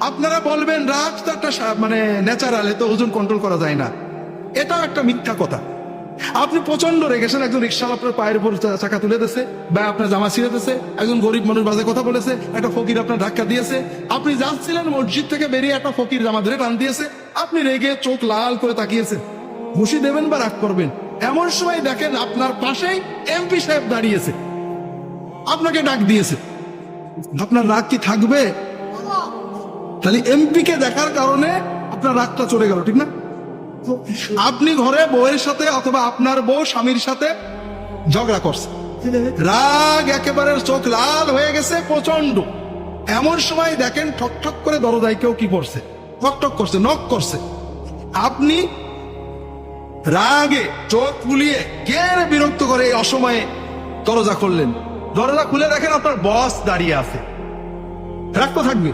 আপনারা বলবেন রাগ তো একটা মানে ন্যাচারাল, এত ওজন কন্ট্রোল করা যায় না। এটাও একটা মিথ্যা কথা। আপনি প্রচন্ড রেগেছেন, একজন রিক্সাওয়ালা আপনার পায়ের উপর চাকা তুলে দিয়েছে বা আপনার জামা ছিঁড়ে দিয়েছে, একজন গরিব মানুষ বাজে কথা বলেছে, একটা ফকির আপনার ধাক্কা দিয়েছে, আপনি যাচ্ছিলেন মসজিদ থেকে বেরিয়ে একটা ফকির জামা ধরে টান দিয়েছে, আপনি রেগে চোখ লাল করে তাকিয়েছেন, ঘুষি দেবেন বা রাগ করবেন। এমন সময় দেখেন আপনার পাশেই এমপি সাহেব দাঁড়িয়েছে, আপনাকে ডাক দিয়েছে, আপনার রাগ কি থাকবে? তাহলে এমপি কে দেখার কারণে আপনার রাগটা চলে গেল, ঠিক না? আপনি ঘরে বউয়ের সাথে অথবা আপনার বউ স্বামীর সাথে ঝগড়া করছে, রাগ একেবারে চোখ লাল হয়ে গেছে প্রচন্ড। এমন সময় দেখেন ঠক ঠক করে দরজায় কেউ কি করছে, ঠক ঠক করছে, নক করছে। আপনি রাগে চোখ ফুলিয়ে কে বিরক্ত করে এই অসময়ে দরজা খুললেন, দরজা খুলে দেখেন আপনার বস দাঁড়িয়ে আছে, রাগ তো থাকবে।